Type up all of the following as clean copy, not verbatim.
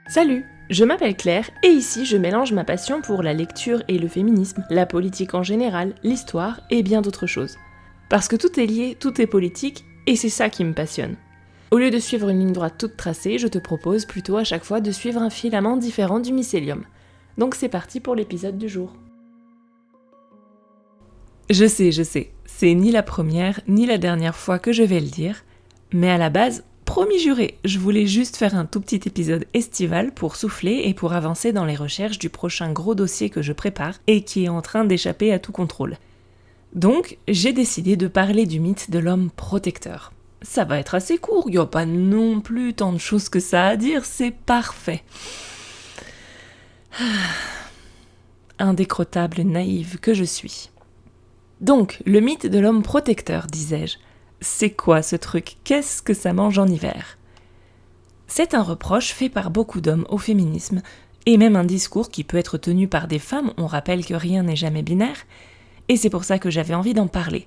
Salut, je m'appelle Claire et ici je mélange ma passion pour la lecture et le féminisme, la politique en général, l'histoire et bien d'autres choses. Parce que tout est lié, tout est politique et c'est ça qui me passionne. Au lieu de suivre une ligne droite toute tracée, je te propose plutôt à chaque fois de suivre un filament différent du mycélium. Donc c'est parti pour l'épisode du jour. Je sais, c'est ni la première ni la dernière fois que je vais le dire, mais à la base, promis juré, je voulais juste faire un tout petit épisode estival pour souffler et pour avancer dans les recherches du prochain gros dossier que je prépare et qui est en train d'échapper à tout contrôle. Donc, j'ai décidé de parler du mythe de l'homme protecteur. Ça va être assez court, il n'y a pas non plus tant de choses que ça à dire, c'est parfait. Indécrottable naïve que je suis. Donc, le mythe de l'homme protecteur, disais-je. C'est quoi ce truc ? Qu'est-ce que ça mange en hiver ? C'est un reproche fait par beaucoup d'hommes au féminisme, et même un discours qui peut être tenu par des femmes, on rappelle que rien n'est jamais binaire, et c'est pour ça que j'avais envie d'en parler.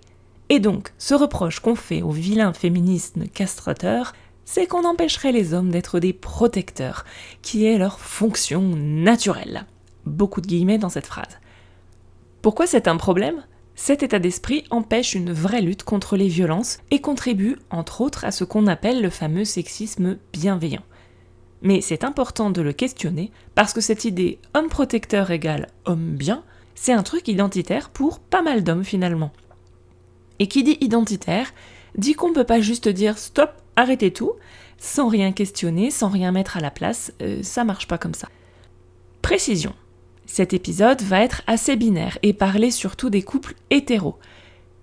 Et donc, ce reproche qu'on fait aux vilains féministes castrateurs, c'est qu'on empêcherait les hommes d'être des protecteurs, qui est leur fonction naturelle. Beaucoup de guillemets dans cette phrase. Pourquoi c'est un problème ? Cet état d'esprit empêche une vraie lutte contre les violences et contribue, entre autres, à ce qu'on appelle le fameux sexisme bienveillant. Mais c'est important de le questionner parce que cette idée homme protecteur égale homme bien, c'est un truc identitaire pour pas mal d'hommes finalement. Et qui dit identitaire, dit qu'on ne peut pas juste dire stop, arrêtez tout, sans rien questionner, sans rien mettre à la place, ça marche pas comme ça. Précision. Cet épisode va être assez binaire et parler surtout des couples hétéros.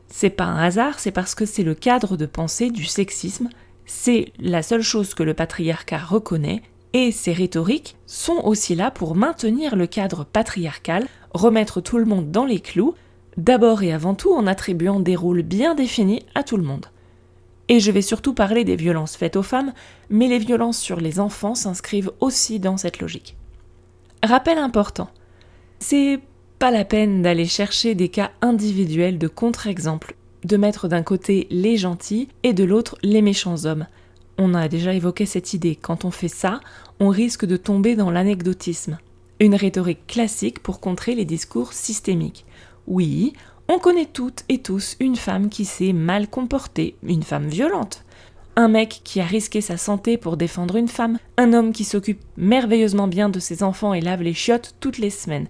C'est pas un hasard, c'est parce que c'est le cadre de pensée du sexisme, c'est la seule chose que le patriarcat reconnaît, et ces rhétoriques sont aussi là pour maintenir le cadre patriarcal, remettre tout le monde dans les clous, d'abord et avant tout en attribuant des rôles bien définis à tout le monde. Et je vais surtout parler des violences faites aux femmes, mais les violences sur les enfants s'inscrivent aussi dans cette logique. Rappel important. C'est pas la peine d'aller chercher des cas individuels de contre-exemples, de mettre d'un côté les gentils et de l'autre les méchants hommes. On a déjà évoqué cette idée, quand on fait ça, on risque de tomber dans l'anecdotisme. Une rhétorique classique pour contrer les discours systémiques. Oui, on connaît toutes et tous une femme qui s'est mal comportée, une femme violente. Un mec qui a risqué sa santé pour défendre une femme, un homme qui s'occupe merveilleusement bien de ses enfants et lave les chiottes toutes les semaines.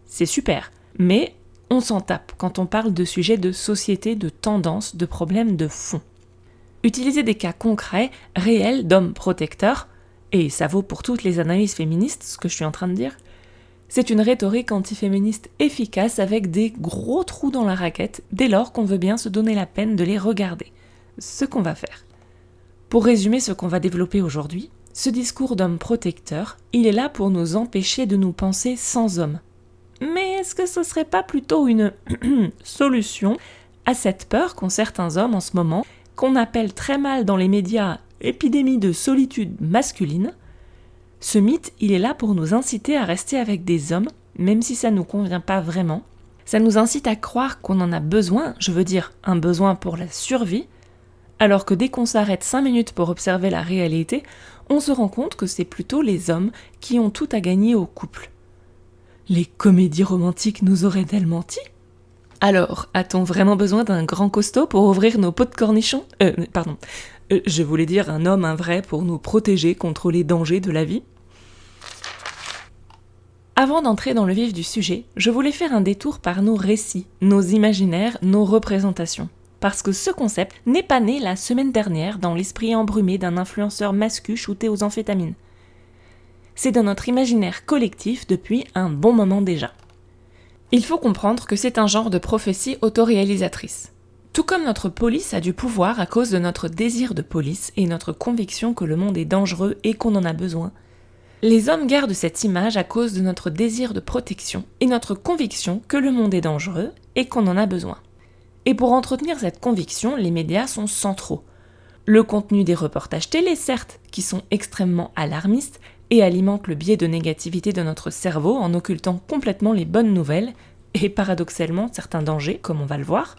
C'est super, mais on s'en tape quand on parle de sujets de société, de tendance, de problèmes de fond. Utiliser des cas concrets, réels d'hommes protecteurs, et ça vaut pour toutes les analyses féministes, ce que je suis en train de dire, c'est une rhétorique antiféministe efficace avec des gros trous dans la raquette dès lors qu'on veut bien se donner la peine de les regarder. Ce qu'on va faire. Pour résumer ce qu'on va développer aujourd'hui, ce discours d'homme protecteur, il est là pour nous empêcher de nous penser sans homme. Mais est-ce que ce serait pas plutôt une solution à cette peur qu'ont certains hommes en ce moment, qu'on appelle très mal dans les médias « épidémie de solitude masculine ». Ce mythe, il est là pour nous inciter à rester avec des hommes, même si ça nous convient pas vraiment. Ça nous incite à croire qu'on en a besoin, je veux dire un besoin pour la survie, alors que dès qu'on s'arrête 5 minutes pour observer la réalité, on se rend compte que c'est plutôt les hommes qui ont tout à gagner au couple. Les comédies romantiques nous auraient-elles menti ? Alors, a-t-on vraiment besoin d'un grand costaud pour ouvrir nos pots de cornichons ? Je voulais dire un homme, un vrai, pour nous protéger contre les dangers de la vie. Avant d'entrer dans le vif du sujet, je voulais faire un détour par nos récits, nos imaginaires, nos représentations. Parce que ce concept n'est pas né la semaine dernière dans l'esprit embrumé d'un influenceur mascu shooté aux amphétamines. C'est dans notre imaginaire collectif depuis un bon moment déjà. Il faut comprendre que c'est un genre de prophétie autoréalisatrice. Tout comme notre police a du pouvoir à cause de notre désir de police et notre conviction que le monde est dangereux et qu'on en a besoin, les hommes gardent cette image à cause de notre désir de protection et notre conviction que le monde est dangereux et qu'on en a besoin. Et pour entretenir cette conviction, les médias sont centraux. Le contenu des reportages télé, certes, qui sont extrêmement alarmistes et alimentent le biais de négativité de notre cerveau en occultant complètement les bonnes nouvelles et paradoxalement certains dangers, comme on va le voir.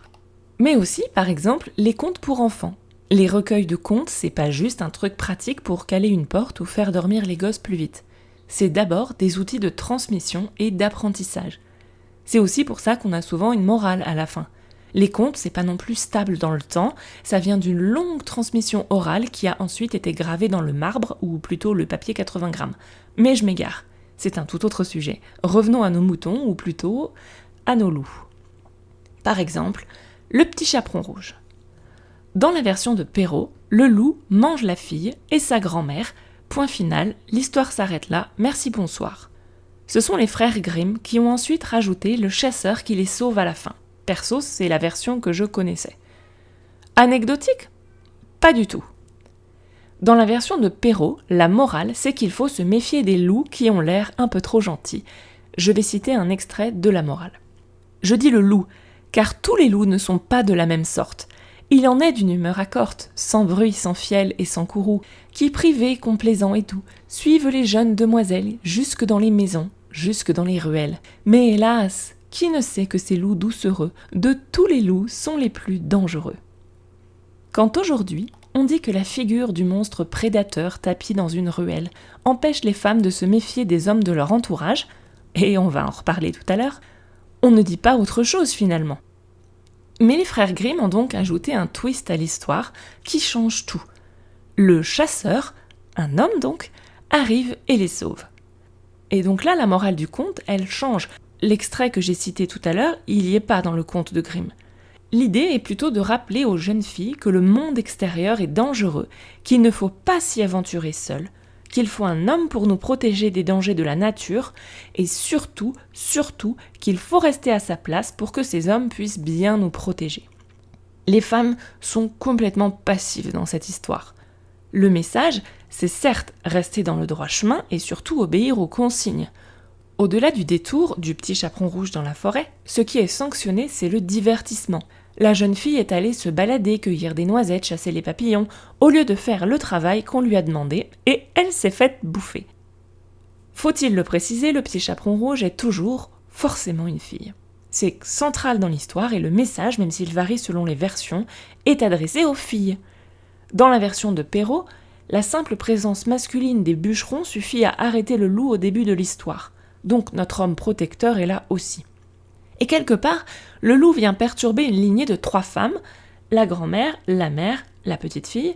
Mais aussi, par exemple, les contes pour enfants. Les recueils de contes, c'est pas juste un truc pratique pour caler une porte ou faire dormir les gosses plus vite. c'est d'abord des outils de transmission et d'apprentissage. C'est aussi pour ça qu'on a souvent une morale à la fin. Les contes, c'est pas non plus stable dans le temps, ça vient d'une longue transmission orale qui a ensuite été gravée dans le marbre, ou plutôt le papier 80 grammes. Mais je m'égare, c'est un tout autre sujet. Revenons à nos moutons, ou plutôt à nos loups. Par exemple, le petit chaperon rouge. Dans la version de Perrault, le loup mange la fille et sa grand-mère. Point final, l'histoire s'arrête là, merci bonsoir. Ce sont les frères Grimm qui ont ensuite rajouté le chasseur qui les sauve à la fin. Perso, c'est la version que je connaissais. Anecdotique ? Pas du tout. Dans la version de Perrault, la morale, c'est qu'il faut se méfier des loups qui ont l'air un peu trop gentils. Je vais citer un extrait de la morale. Je dis le loup, car tous les loups ne sont pas de la même sorte. Il en est d'une humeur accorte, sans bruit, sans fiel et sans courroux, qui, privés, complaisants et doux, suivent les jeunes demoiselles jusque dans les maisons, jusque dans les ruelles. Mais hélas, qui ne sait que ces loups doucereux, de tous les loups, sont les plus dangereux. Quand aujourd'hui, on dit que la figure du monstre prédateur tapi dans une ruelle empêche les femmes de se méfier des hommes de leur entourage, et on va en reparler tout à l'heure, on ne dit pas autre chose finalement. Mais les frères Grimm ont donc ajouté un twist à l'histoire qui change tout. Le chasseur, un homme donc, arrive et les sauve. Et donc là, la morale du conte, elle change. L'extrait que j'ai cité tout à l'heure, il n'y est pas dans le conte de Grimm. L'idée est plutôt de rappeler aux jeunes filles que le monde extérieur est dangereux, qu'il ne faut pas s'y aventurer seul, qu'il faut un homme pour nous protéger des dangers de la nature, et surtout, qu'il faut rester à sa place pour que ces hommes puissent bien nous protéger. Les femmes sont complètement passives dans cette histoire. Le message, c'est certes rester dans le droit chemin et surtout obéir aux consignes. Au-delà du détour du petit chaperon rouge dans la forêt, ce qui est sanctionné, c'est le divertissement. La jeune fille est allée se balader, cueillir des noisettes, chasser les papillons, au lieu de faire le travail qu'on lui a demandé, et elle s'est faite bouffer. Faut-il le préciser, le petit chaperon rouge est toujours forcément une fille. C'est central dans l'histoire et le message, même s'il varie selon les versions, est adressé aux filles. Dans la version de Perrault, la simple présence masculine des bûcherons suffit à arrêter le loup au début de l'histoire. Donc notre homme protecteur est là aussi. Et quelque part, le loup vient perturber une lignée de 3 femmes, la grand-mère, la mère, la petite fille,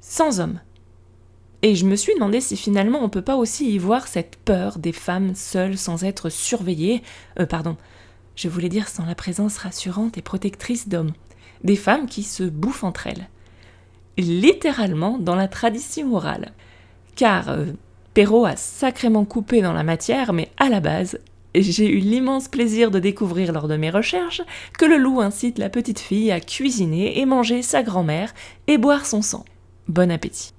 sans homme. Et je me suis demandé si finalement on peut pas aussi y voir cette peur des femmes seules sans être surveillées, je voulais dire sans la présence rassurante et protectrice d'hommes, des femmes qui se bouffent entre elles. Littéralement dans la tradition orale. Car Perrault a sacrément coupé dans la matière, mais à la base, j'ai eu l'immense plaisir de découvrir lors de mes recherches que le loup incite la petite fille à cuisiner et manger sa grand-mère et boire son sang. Bon appétit.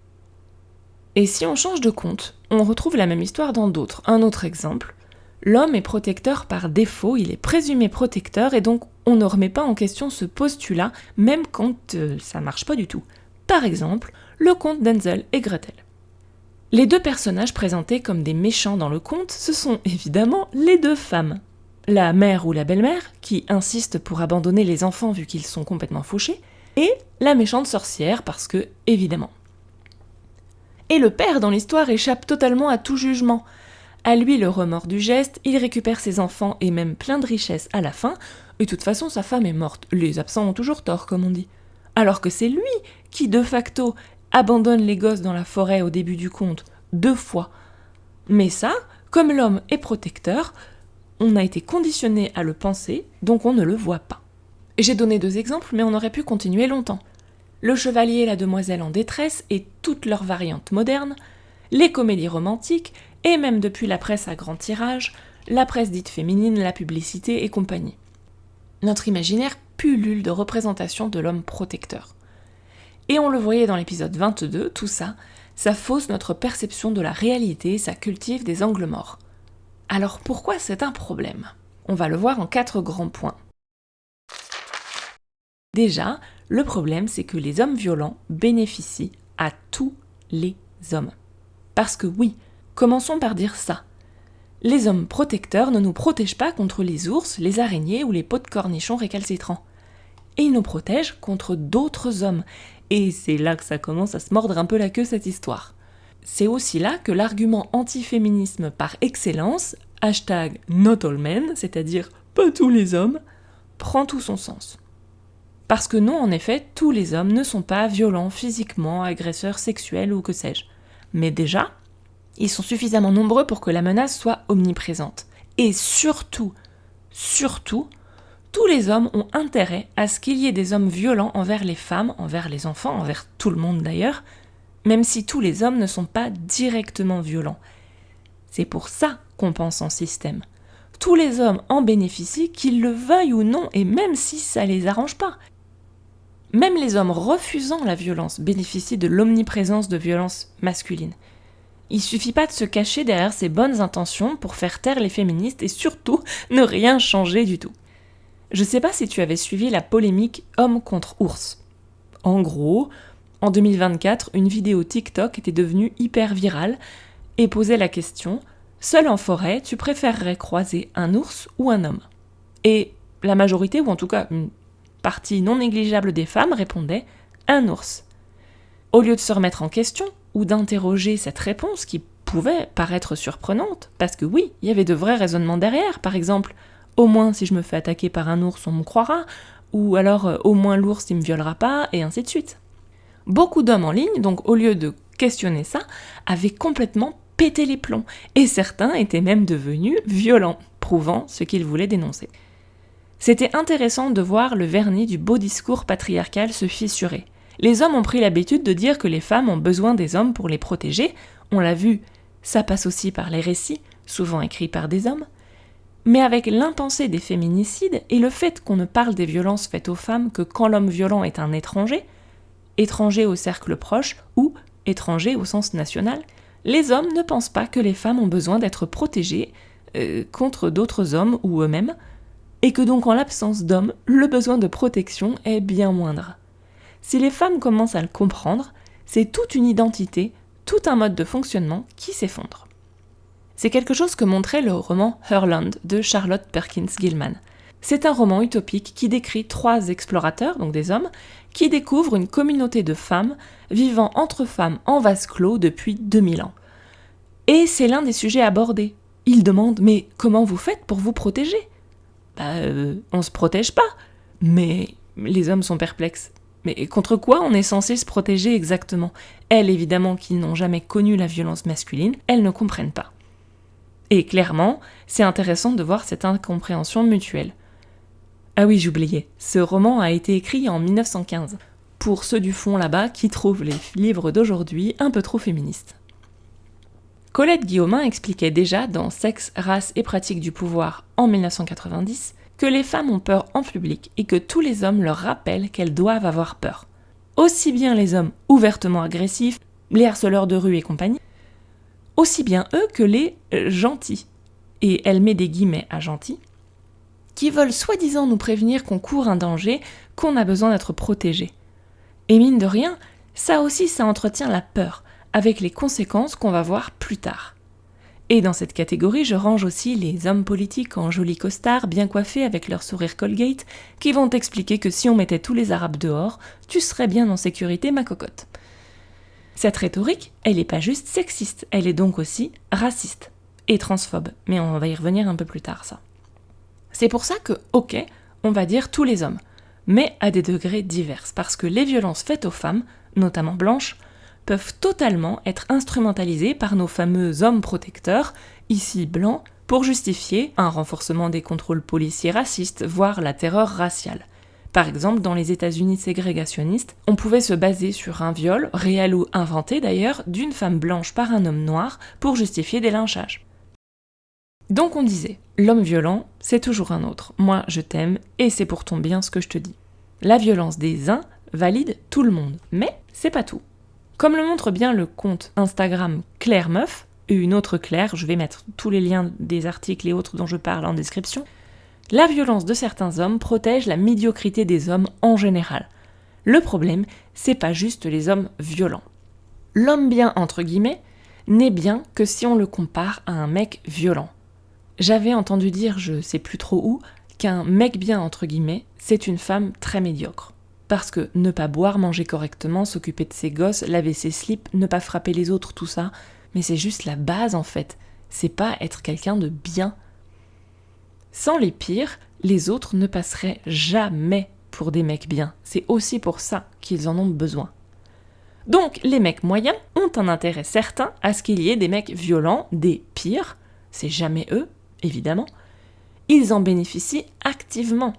Et si on change de conte, on retrouve la même histoire dans d'autres. Un autre exemple, l'homme est protecteur par défaut, il est présumé protecteur et donc on ne remet pas en question ce postulat, même quand ça marche pas du tout. Par exemple, le conte d'Hansel et Gretel. Les 2 personnages présentés comme des méchants dans le conte, ce sont évidemment les 2 femmes. La mère ou la belle-mère, qui insiste pour abandonner les enfants vu qu'ils sont complètement fauchés, et la méchante sorcière, parce que, évidemment. Et le père dans l'histoire échappe totalement à tout jugement. À lui le remords du geste, il récupère ses enfants et même plein de richesses à la fin, et de toute façon sa femme est morte, les absents ont toujours tort comme on dit. Alors que c'est lui qui, de facto, abandonne les gosses dans la forêt au début du conte, 2 fois. Mais ça, comme l'homme est protecteur, on a été conditionné à le penser, donc on ne le voit pas. J'ai donné 2 exemples, mais on aurait pu continuer longtemps. Le chevalier et la demoiselle en détresse et toutes leurs variantes modernes, les comédies romantiques, et même depuis la presse à grand tirage, la presse dite féminine, la publicité et compagnie. Notre imaginaire pullule de représentations de l'homme protecteur. Et on le voyait dans l'épisode 22, tout ça, ça fausse notre perception de la réalité, ça cultive des angles morts. Alors pourquoi c'est un problème ? On va le voir en 4 grands points. Déjà, le problème c'est que les hommes violents bénéficient à tous les hommes. Parce que oui, commençons par dire ça. Les hommes protecteurs ne nous protègent pas contre les ours, les araignées ou les pots de cornichons récalcitrants. Et ils nous protègent contre d'autres hommes. Et c'est là que ça commence à se mordre un peu la queue cette histoire. c'est aussi là que l'argument antiféminisme par excellence, #NotAllMen, c'est-à-dire pas tous les hommes, prend tout son sens. Parce que non, en effet, tous les hommes ne sont pas violents physiquement, agresseurs sexuels ou que sais-je. Mais déjà, ils sont suffisamment nombreux pour que la menace soit omniprésente. Et surtout, tous les hommes ont intérêt à ce qu'il y ait des hommes violents envers les femmes, envers les enfants, envers tout le monde d'ailleurs, même si tous les hommes ne sont pas directement violents. C'est pour ça qu'on pense en système. Tous les hommes en bénéficient, qu'ils le veuillent ou non, et même si ça les arrange pas. Même les hommes refusant la violence bénéficient de l'omniprésence de violences masculines. Il suffit pas de se cacher derrière ses bonnes intentions pour faire taire les féministes et surtout ne rien changer du tout. Je sais pas si tu avais suivi la polémique homme contre ours. En gros, en 2024, une vidéo TikTok était devenue hyper virale et posait la question « Seul en forêt, tu préférerais croiser un ours ou un homme ?» Et la majorité, ou en tout cas une partie non négligeable des femmes répondait « un ours ». Au lieu de se remettre en question ou d'interroger cette réponse qui pouvait paraître surprenante, parce que oui, il y avait de vrais raisonnements derrière, par exemple « au moins si je me fais attaquer par un ours, on me croira », ou alors « au moins l'ours il me violera pas », et ainsi de suite. Beaucoup d'hommes en ligne, donc au lieu de questionner ça, avaient complètement pété les plombs, et certains étaient même devenus violents, prouvant ce qu'ils voulaient dénoncer. C'était intéressant de voir le vernis du beau discours patriarcal se fissurer. Les hommes ont pris l'habitude de dire que les femmes ont besoin des hommes pour les protéger, on l'a vu, ça passe aussi par les récits, souvent écrits par des hommes, mais avec l'impensé des féminicides et le fait qu'on ne parle des violences faites aux femmes que quand l'homme violent est un étranger au cercle proche ou étranger au sens national, les hommes ne pensent pas que les femmes ont besoin d'être protégées contre d'autres hommes ou eux-mêmes, et que donc en l'absence d'hommes, le besoin de protection est bien moindre. Si les femmes commencent à le comprendre, c'est toute une identité, tout un mode de fonctionnement qui s'effondre. C'est quelque chose que montrait le roman Herland de Charlotte Perkins Gilman. C'est un roman utopique qui décrit 3 explorateurs, donc des hommes, qui découvrent une communauté de femmes vivant entre femmes en vase clos depuis 2000 ans. Et c'est l'un des sujets abordés. Ils demandent « Mais comment vous faites pour vous protéger ?» On se protège pas. Mais les hommes sont perplexes. Mais contre quoi on est censé se protéger exactement ? Elles, évidemment, qui n'ont jamais connu la violence masculine, elles ne comprennent pas. Et clairement, c'est intéressant de voir cette incompréhension mutuelle. Ah oui, j'oubliais, ce roman a été écrit en 1915, pour ceux du fond là-bas qui trouvent les livres d'aujourd'hui un peu trop féministes. Colette Guillaumin expliquait déjà dans Sexe, race et pratique du pouvoir en 1990 que les femmes ont peur en public et que tous les hommes leur rappellent qu'elles doivent avoir peur. Aussi bien les hommes ouvertement agressifs, les harceleurs de rue et compagnie, aussi bien eux que les gentils, et elle met des guillemets à gentils, qui veulent soi-disant nous prévenir qu'on court un danger, qu'on a besoin d'être protégé. Et mine de rien, ça aussi ça entretient la peur, avec les conséquences qu'on va voir plus tard. Et dans cette catégorie, je range aussi les hommes politiques en jolis costards, bien coiffés avec leur sourire Colgate, qui vont t'expliquer que si on mettait tous les Arabes dehors, tu serais bien en sécurité, ma cocotte. Cette rhétorique, elle n'est pas juste sexiste, elle est donc aussi raciste et transphobe, mais on va y revenir un peu plus tard, ça. C'est pour ça que, ok, on va dire tous les hommes, mais à des degrés divers, parce que les violences faites aux femmes, notamment blanches, peuvent totalement être instrumentalisées par nos fameux hommes protecteurs, ici blancs, pour justifier un renforcement des contrôles policiers racistes, voire la terreur raciale. Par exemple, dans les États-Unis ségrégationnistes, on pouvait se baser sur un viol, réel ou inventé d'ailleurs, d'une femme blanche par un homme noir pour justifier des lynchages. Donc on disait, l'homme violent, c'est toujours un autre. Moi, je t'aime et c'est pour ton bien ce que je te dis. La violence des uns valide tout le monde, mais c'est pas tout. Comme le montre bien le compte Instagram Claire Meuf, et une autre Claire, je vais mettre tous les liens des articles et autres dont je parle en description, la violence de certains hommes protège la médiocrité des hommes en général. Le problème, c'est pas juste les hommes violents. L'homme bien, entre guillemets, n'est bien que si on le compare à un mec violent. J'avais entendu dire, je sais plus trop où, qu'un mec bien, entre guillemets, c'est une femme très médiocre. Parce que ne pas boire, manger correctement, s'occuper de ses gosses, laver ses slips, ne pas frapper les autres, tout ça, mais c'est juste la base en fait. C'est pas être quelqu'un de bien. Sans les pires, les autres ne passeraient jamais pour des mecs bien. C'est aussi pour ça qu'ils en ont besoin. Donc les mecs moyens ont un intérêt certain à ce qu'il y ait des mecs violents, des pires, c'est jamais eux, évidemment. Ils en bénéficient activement.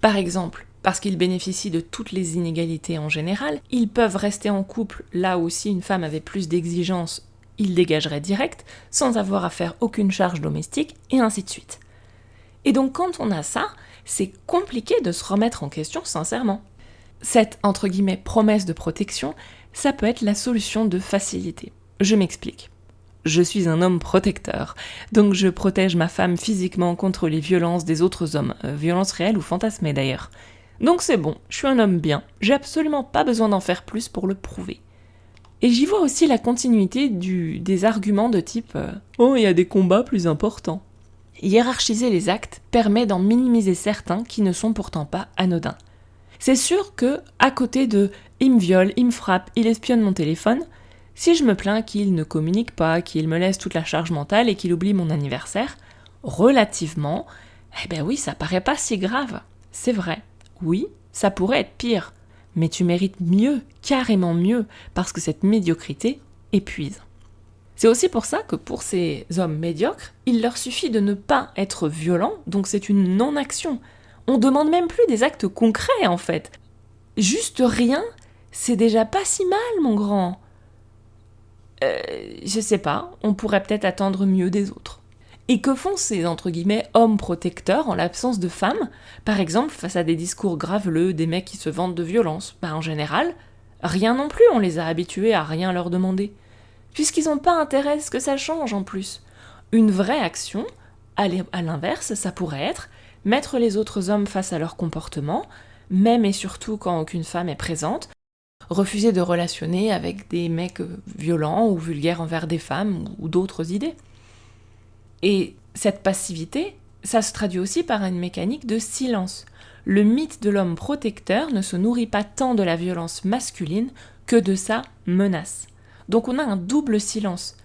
Par exemple, parce qu'ils bénéficient de toutes les inégalités en général, ils peuvent rester en couple là où si une femme avait plus d'exigences, ils dégageraient direct, sans avoir à faire aucune charge domestique, et ainsi de suite. Et donc quand on a ça, c'est compliqué de se remettre en question sincèrement. Cette, entre guillemets, promesse de protection, ça peut être la solution de facilité. Je m'explique. Je suis un homme protecteur, donc je protège ma femme physiquement contre les violences des autres hommes, violences réelles ou fantasmées d'ailleurs. Donc c'est bon, je suis un homme bien, j'ai absolument pas besoin d'en faire plus pour le prouver. Et j'y vois aussi la continuité des arguments de type « Oh, il y a des combats plus importants ». Hiérarchiser les actes permet d'en minimiser certains qui ne sont pourtant pas anodins. C'est sûr que, à côté de « il me viole, il me frappe, il espionne mon téléphone », si je me plains qu'il ne communique pas, qu'il me laisse toute la charge mentale et qu'il oublie mon anniversaire, relativement, eh ben oui, ça paraît pas si grave. C'est vrai. Oui, ça pourrait être pire. Mais tu mérites mieux, carrément mieux, parce que cette médiocrité épuise. C'est aussi pour ça que pour ces hommes médiocres, il leur suffit de ne pas être violents, donc c'est une non-action. On demande même plus des actes concrets en fait. Juste rien, c'est déjà pas si mal mon grand. Je sais pas, on pourrait peut-être attendre mieux des autres. Et que font ces, entre guillemets, hommes protecteurs en l'absence de femmes, par exemple face à des discours graveleux, des mecs qui se vantent de violence? En général, rien non plus, on les a habitués à rien leur demander. Puisqu'ils n'ont pas intérêt à ce que ça change en plus. Une vraie action, à l'inverse, ça pourrait être mettre les autres hommes face à leur comportement, même et surtout quand aucune femme est présente, refuser de relationner avec des mecs violents ou vulgaires envers des femmes ou d'autres idées. Et cette passivité, ça se traduit aussi par une mécanique de silence. Le mythe de l'homme protecteur ne se nourrit pas tant de la violence masculine que de sa menace. Donc on a un double silence.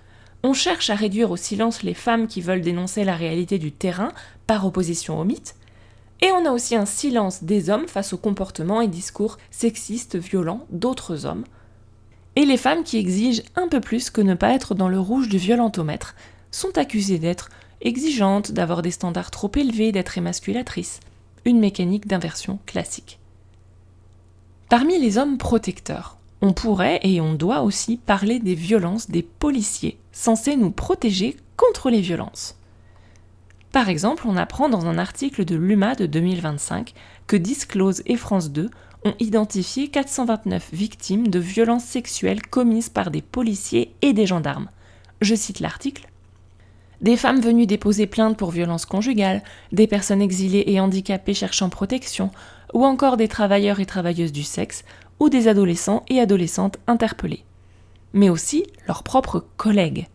On cherche à réduire au silence les femmes qui veulent dénoncer la réalité du terrain par opposition au mythe, et on a aussi un silence des hommes face aux comportements et discours sexistes violents d'autres hommes, et les femmes qui exigent un peu plus que ne pas être dans le rouge du violentomètre sont accusées d'être exigeantes, d'avoir des standards trop élevés, d'être émasculatrices. Une mécanique d'inversion classique. Parmi les hommes protecteurs, on pourrait et on doit aussi parler des violences des policiers, censés nous protéger contre les violences. Par exemple, on apprend dans un article de l'UMA de 2025 que Disclose et France 2 ont identifié 429 victimes de violences sexuelles commises par des policiers et des gendarmes. Je cite l'article. Des femmes venues déposer plainte pour violences conjugales, des personnes exilées et handicapées cherchant protection, ou encore des travailleurs et travailleuses du sexe, ou des adolescents et adolescentes interpellés. Mais aussi leurs propres collègues.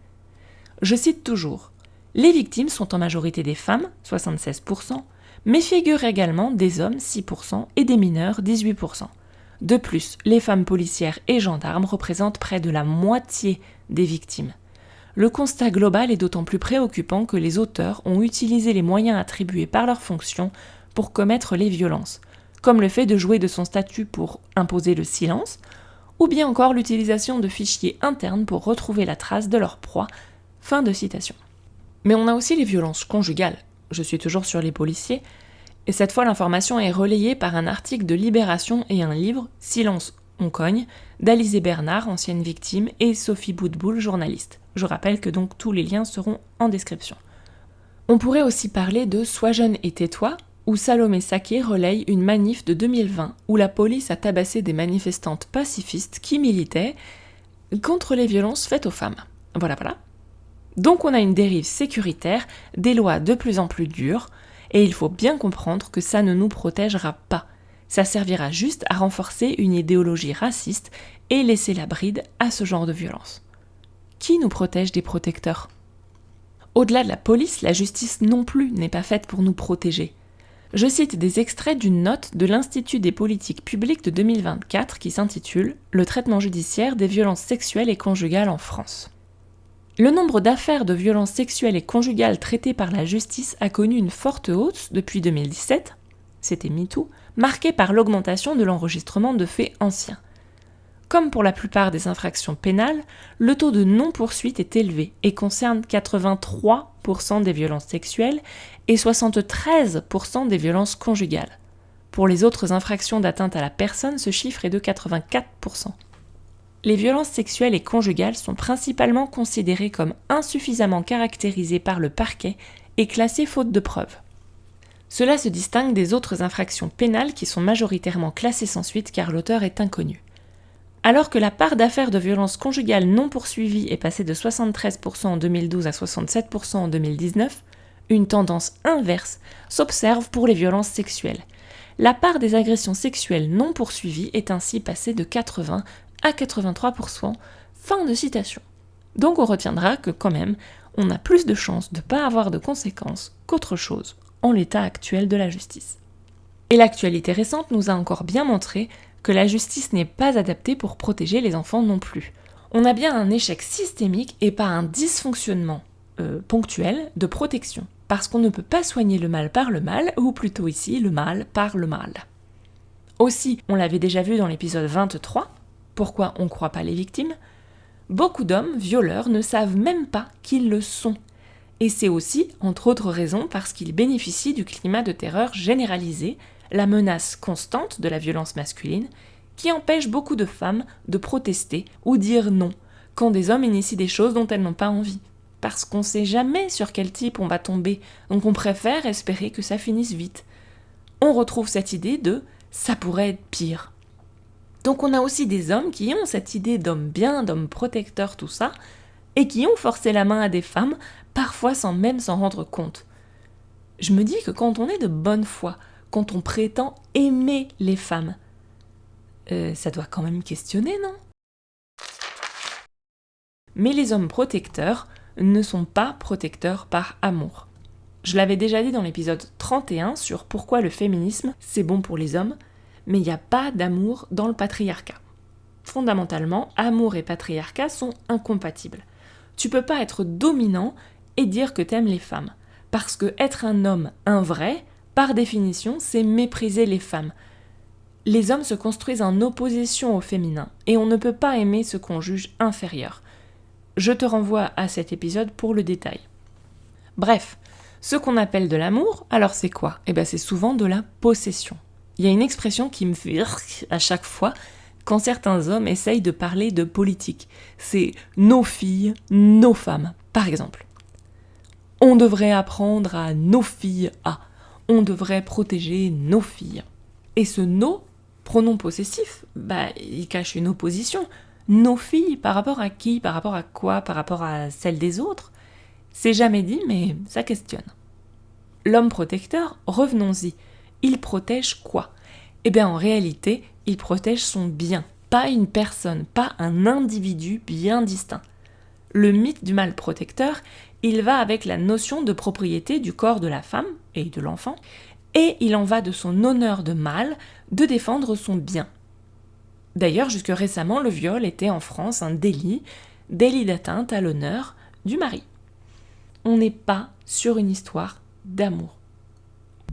Je cite toujours. Les victimes sont en majorité des femmes, 76%, mais figurent également des hommes, 6%, et des mineurs, 18%. De plus, les femmes policières et gendarmes représentent près de la moitié des victimes. Le constat global est d'autant plus préoccupant que les auteurs ont utilisé les moyens attribués par leur fonction pour commettre les violences, comme le fait de jouer de son statut pour imposer le silence, ou bien encore l'utilisation de fichiers internes pour retrouver la trace de leur proie. Fin de citation. Mais on a aussi les violences conjugales. Je suis toujours sur les policiers. Et cette fois, l'information est relayée par un article de Libération et un livre, Silence, on cogne, d'Alizée Bernard, ancienne victime, et Sophie Boutboul, journaliste. Je rappelle que donc tous les liens seront en description. On pourrait aussi parler de Sois jeune et tais-toi, où Salomé Saké relaye une manif de 2020 où la police a tabassé des manifestantes pacifistes qui militaient contre les violences faites aux femmes. Voilà. Donc on a une dérive sécuritaire, des lois de plus en plus dures, et il faut bien comprendre que ça ne nous protégera pas. Ça servira juste à renforcer une idéologie raciste et laisser la bride à ce genre de violence. Qui nous protège des protecteurs ? Au-delà de la police, la justice non plus n'est pas faite pour nous protéger. Je cite des extraits d'une note de l'Institut des politiques publiques de 2024 qui s'intitule « Le traitement judiciaire des violences sexuelles et conjugales en France ». Le nombre d'affaires de violences sexuelles et conjugales traitées par la justice a connu une forte hausse depuis 2017, c'était MeToo, marquée par l'augmentation de l'enregistrement de faits anciens. Comme pour la plupart des infractions pénales, le taux de non-poursuite est élevé et concerne 83% des violences sexuelles et 73% des violences conjugales. Pour les autres infractions d'atteinte à la personne, ce chiffre est de 84%. Les violences sexuelles et conjugales sont principalement considérées comme insuffisamment caractérisées par le parquet et classées faute de preuves. Cela se distingue des autres infractions pénales qui sont majoritairement classées sans suite car l'auteur est inconnu. Alors que la part d'affaires de violences conjugales non poursuivies est passée de 73% en 2012 à 67% en 2019, une tendance inverse s'observe pour les violences sexuelles. La part des agressions sexuelles non poursuivies est ainsi passée de 80 à 83%. Fin de citation. Donc on retiendra que quand même, on a plus de chances de ne pas avoir de conséquences qu'autre chose en l'état actuel de la justice. Et l'actualité récente nous a encore bien montré que la justice n'est pas adaptée pour protéger les enfants non plus. On a bien un échec systémique et pas un dysfonctionnement ponctuel de protection, parce qu'on ne peut pas soigner le mal par le mal, ou plutôt ici, le mal par le mal. Aussi, on l'avait déjà vu dans l'épisode 23, pourquoi on ne croit pas les victimes, beaucoup d'hommes violeurs ne savent même pas qu'ils le sont. Et c'est aussi, entre autres raisons, parce qu'ils bénéficient du climat de terreur généralisé, la menace constante de la violence masculine, qui empêche beaucoup de femmes de protester ou dire non quand des hommes initient des choses dont elles n'ont pas envie. Parce qu'on ne sait jamais sur quel type on va tomber, donc on préfère espérer que ça finisse vite. On retrouve cette idée de « ça pourrait être pire ». Donc on a aussi des hommes qui ont cette idée d'homme bien, d'homme protecteur, tout ça, et qui ont forcé la main à des femmes, parfois sans même s'en rendre compte. Je me dis que quand on est de bonne foi, quand on prétend aimer les femmes, ça doit quand même questionner, non ? Mais les hommes protecteurs ne sont pas protecteurs par amour. Je l'avais déjà dit dans l'épisode 31 sur pourquoi le féminisme, c'est bon pour les hommes, mais il n'y a pas d'amour dans le patriarcat. Fondamentalement, amour et patriarcat sont incompatibles. Tu peux pas être dominant et dire que t'aimes les femmes, parce que être un homme, un vrai, par définition, c'est mépriser les femmes. Les hommes se construisent en opposition au féminin, et on ne peut pas aimer ce qu'on juge inférieur. Je te renvoie à cet épisode pour le détail. Bref, ce qu'on appelle de l'amour, alors c'est quoi ? Eh bien c'est souvent de la possession. Il y a une expression qui me fait à chaque fois quand certains hommes essayent de parler de politique. C'est « nos filles, nos femmes », par exemple. On devrait apprendre à nos filles à. On devrait protéger nos filles. Et ce « nos », pronom possessif, il cache une opposition. Nos filles, par rapport à qui ? Par rapport à quoi ? Par rapport à celles des autres ? C'est jamais dit, mais ça questionne. L'homme protecteur, revenons-y. Il protège quoi ? Eh bien, en réalité, il protège son bien, pas une personne, pas un individu bien distinct. Le mythe du mâle protecteur, il va avec la notion de propriété du corps de la femme et de l'enfant, et il en va de son honneur de mâle de défendre son bien. D'ailleurs, jusque récemment, le viol était en France un délit d'atteinte à l'honneur du mari. On n'est pas sur une histoire d'amour.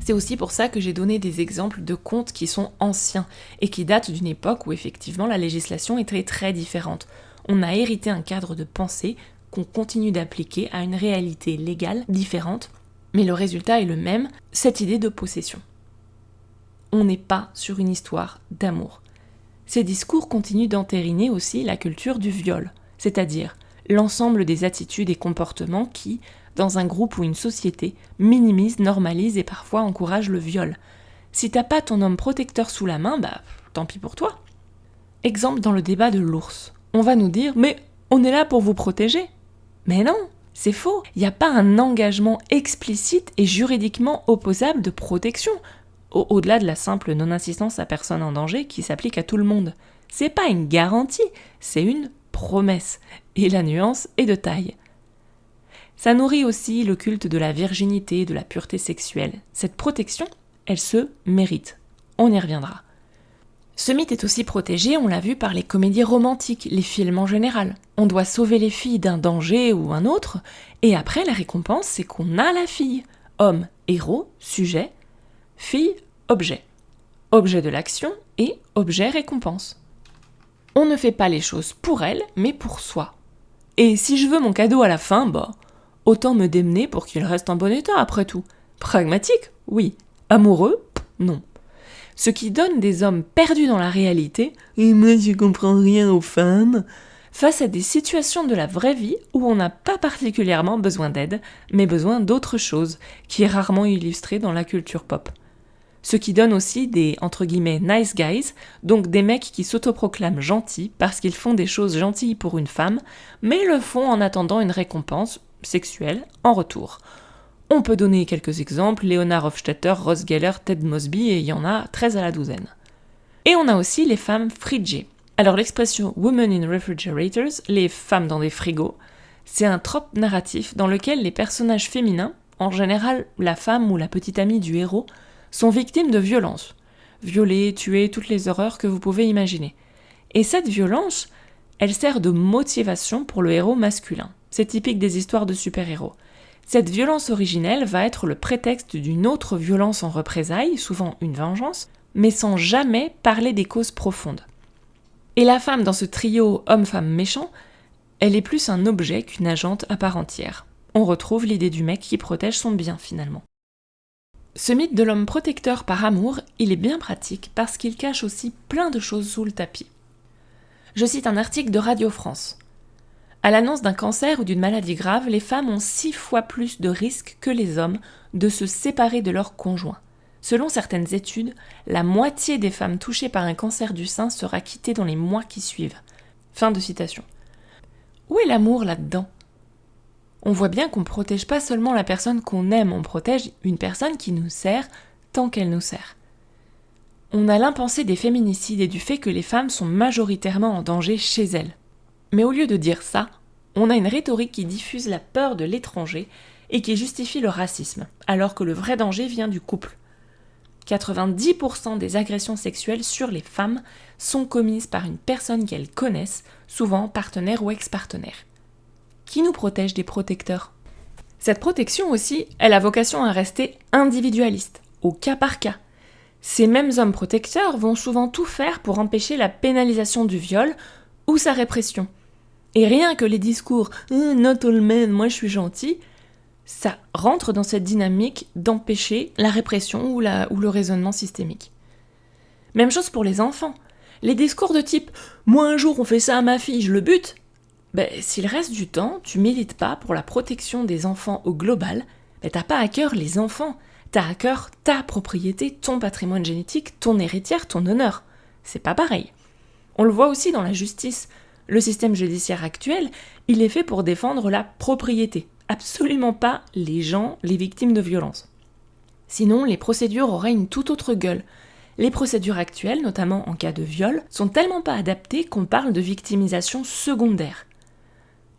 C'est aussi pour ça que j'ai donné des exemples de contes qui sont anciens et qui datent d'une époque où effectivement la législation était très différente. On a hérité un cadre de pensée qu'on continue d'appliquer à une réalité légale différente, mais le résultat est le même, cette idée de possession. On n'est pas sur une histoire d'amour. Ces discours continuent d'entériner aussi la culture du viol, c'est-à-dire l'ensemble des attitudes et comportements qui, dans un groupe ou une société, minimisent, normalisent et parfois encouragent le viol. Si t'as pas ton homme protecteur sous la main, tant pis pour toi. Exemple dans le débat de l'ours. On va nous dire « mais on est là pour vous protéger ». Mais non, c'est faux. Il n'y a pas un engagement explicite et juridiquement opposable de protection, au-delà de la simple non-assistance à personne en danger qui s'applique à tout le monde. C'est pas une garantie, c'est une promesse. Et la nuance est de taille. Ça nourrit aussi le culte de la virginité, de la pureté sexuelle. Cette protection, elle se mérite. On y reviendra. Ce mythe est aussi protégé, on l'a vu, par les comédies romantiques, les films en général. On doit sauver les filles d'un danger ou un autre, et après la récompense, c'est qu'on a la fille. Homme, héros, sujet, fille, objet. Objet de l'action et objet récompense. On ne fait pas les choses pour elle, mais pour soi. Et si je veux mon cadeau à la fin, autant me démener pour qu'il reste en bon état après tout. Pragmatique, oui. Amoureux, non. Ce qui donne des hommes perdus dans la réalité, et moi je comprends rien aux femmes, face à des situations de la vraie vie où on n'a pas particulièrement besoin d'aide, mais besoin d'autre chose, qui est rarement illustrée dans la culture pop. Ce qui donne aussi des, entre guillemets, nice guys, donc des mecs qui s'autoproclament gentils parce qu'ils font des choses gentilles pour une femme, mais le font en attendant une récompense sexuelle en retour. On peut donner quelques exemples, Leonard Hofstetter, Ross Geller, Ted Mosby, et il y en a 13 à la douzaine. Et on a aussi les femmes frigées. Alors l'expression « women in refrigerators », les femmes dans des frigos, c'est un trope narratif dans lequel les personnages féminins, en général la femme ou la petite amie du héros, sont victimes de violences. Violées, tuées, toutes les horreurs que vous pouvez imaginer. Et cette violence, elle sert de motivation pour le héros masculin. C'est typique des histoires de super-héros. Cette violence originelle va être le prétexte d'une autre violence en représailles, souvent une vengeance, mais sans jamais parler des causes profondes. Et la femme dans ce trio homme-femme méchant, elle est plus un objet qu'une agente à part entière. On retrouve l'idée du mec qui protège son bien finalement. Ce mythe de l'homme protecteur par amour, il est bien pratique parce qu'il cache aussi plein de choses sous le tapis. Je cite un article de Radio France. À l'annonce d'un cancer ou d'une maladie grave, les femmes ont 6 fois plus de risques que les hommes de se séparer de leur conjoint. Selon certaines études, la moitié des femmes touchées par un cancer du sein sera quittée dans les mois qui suivent. Fin de citation. Où est l'amour là-dedans ? On voit bien qu'on ne protège pas seulement la personne qu'on aime, on protège une personne qui nous sert tant qu'elle nous sert. On a l'impensé des féminicides et du fait que les femmes sont majoritairement en danger chez elles. Mais au lieu de dire ça, on a une rhétorique qui diffuse la peur de l'étranger et qui justifie le racisme, alors que le vrai danger vient du couple. 90% des agressions sexuelles sur les femmes sont commises par une personne qu'elles connaissent, souvent partenaire ou ex-partenaire. Qui nous protège des protecteurs ? Cette protection aussi, elle a vocation à rester individualiste, au cas par cas. Ces mêmes hommes protecteurs vont souvent tout faire pour empêcher la pénalisation du viol ou sa répression. Et rien que les discours « not all men, moi je suis gentil », ça rentre dans cette dynamique d'empêcher la répression ou le raisonnement systémique. Même chose pour les enfants. Les discours de type « moi un jour on fait ça à ma fille, je le bute », si le reste du temps, tu milites pas pour la protection des enfants au global, t'as pas à cœur les enfants, t'as à cœur ta propriété, ton patrimoine génétique, ton héritière, ton honneur. C'est pas pareil. On le voit aussi dans la justice. Le système judiciaire actuel, il est fait pour défendre la propriété, absolument pas les gens, les victimes de violences. Sinon, les procédures auraient une toute autre gueule. Les procédures actuelles, notamment en cas de viol, sont tellement pas adaptées qu'on parle de victimisation secondaire.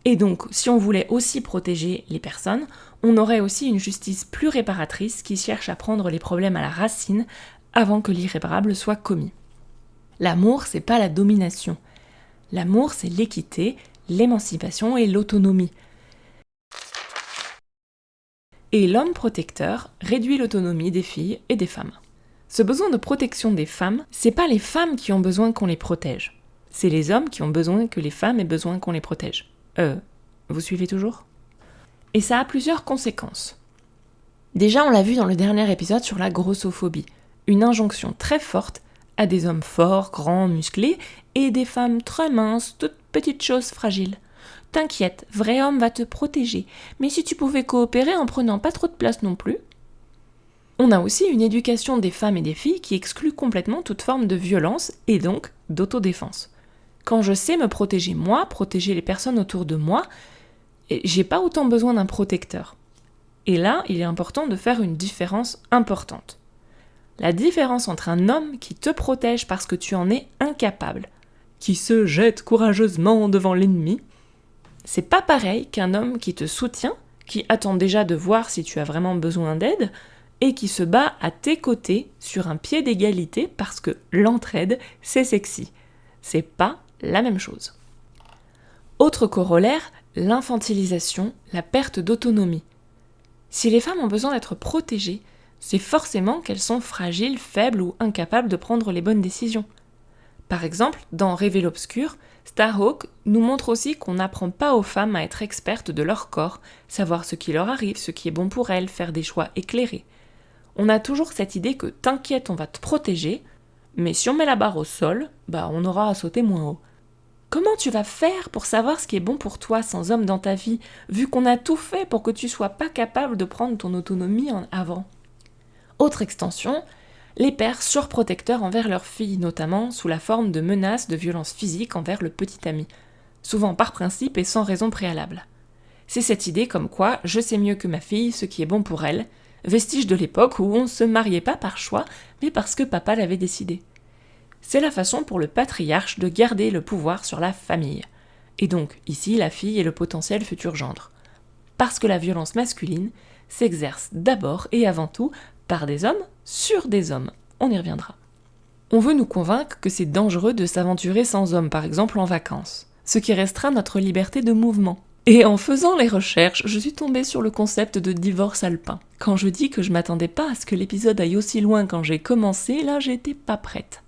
Et donc, si on voulait aussi protéger les personnes, on aurait aussi une justice plus réparatrice qui cherche à prendre les problèmes à la racine avant que l'irréparable soit commis. L'amour, c'est pas la domination. L'amour, c'est l'équité, l'émancipation et l'autonomie. Et l'homme protecteur réduit l'autonomie des filles et des femmes. Ce besoin de protection des femmes, c'est pas les femmes qui ont besoin qu'on les protège. C'est les hommes qui ont besoin que les femmes aient besoin qu'on les protège. Vous suivez toujours ? Et ça a plusieurs conséquences. Déjà, on l'a vu dans le dernier épisode sur la grossophobie. Une injonction très forte à des hommes forts, grands, musclés, et des femmes très minces, toutes petites choses fragiles. T'inquiète, vrai homme va te protéger, mais si tu pouvais coopérer en prenant pas trop de place non plus. On a aussi une éducation des femmes et des filles qui exclut complètement toute forme de violence et donc d'autodéfense. Quand je sais me protéger moi, protéger les personnes autour de moi, j'ai pas autant besoin d'un protecteur. Et là, il est important de faire une différence importante. La différence entre un homme qui te protège parce que tu en es incapable, qui se jette courageusement devant l'ennemi, c'est pas pareil qu'un homme qui te soutient, qui attend déjà de voir si tu as vraiment besoin d'aide, et qui se bat à tes côtés sur un pied d'égalité parce que l'entraide, c'est sexy. C'est pas la même chose. Autre corollaire, l'infantilisation, la perte d'autonomie. Si les femmes ont besoin d'être protégées, c'est forcément qu'elles sont fragiles, faibles ou incapables de prendre les bonnes décisions. Par exemple, dans Rêver l'obscur, Starhawk nous montre aussi qu'on n'apprend pas aux femmes à être expertes de leur corps, savoir ce qui leur arrive, ce qui est bon pour elles, faire des choix éclairés. On a toujours cette idée que t'inquiète, on va te protéger, mais si on met la barre au sol, on aura à sauter moins haut. Comment tu vas faire pour savoir ce qui est bon pour toi sans homme dans ta vie, vu qu'on a tout fait pour que tu sois pas capable de prendre ton autonomie avant ? Autre extension, les pères surprotecteurs envers leurs filles, notamment sous la forme de menaces de violences physiques envers le petit ami, souvent par principe et sans raison préalable. C'est cette idée comme quoi je sais mieux que ma fille ce qui est bon pour elle, vestige de l'époque où on ne se mariait pas par choix, mais parce que papa l'avait décidé. C'est la façon pour le patriarche de garder le pouvoir sur la famille. Et donc, ici, la fille est le potentiel futur gendre. Parce que la violence masculine s'exerce d'abord et avant tout par des hommes sur des hommes. On y reviendra. On veut nous convaincre que c'est dangereux de s'aventurer sans homme, par exemple en vacances, ce qui restreint notre liberté de mouvement. Et en faisant les recherches, je suis tombée sur le concept de divorce alpin. Quand je dis que je m'attendais pas à ce que l'épisode aille aussi loin quand j'ai commencé, là j'étais pas prête.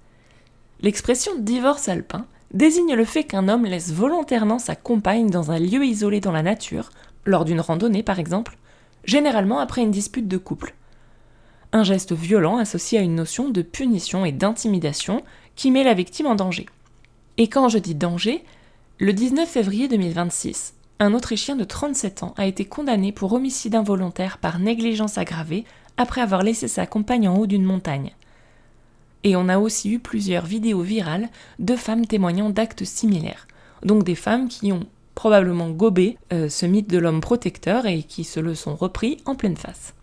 L'expression divorce alpin désigne le fait qu'un homme laisse volontairement sa compagne dans un lieu isolé dans la nature, lors d'une randonnée par exemple, généralement après une dispute de couple. Un geste violent associé à une notion de punition et d'intimidation qui met la victime en danger. Et quand je dis danger, le 19 février 2026, un Autrichien de 37 ans a été condamné pour homicide involontaire par négligence aggravée après avoir laissé sa compagne en haut d'une montagne. Et on a aussi eu plusieurs vidéos virales de femmes témoignant d'actes similaires, donc des femmes qui ont probablement gobé ce mythe de l'homme protecteur et qui se le sont repris en pleine face.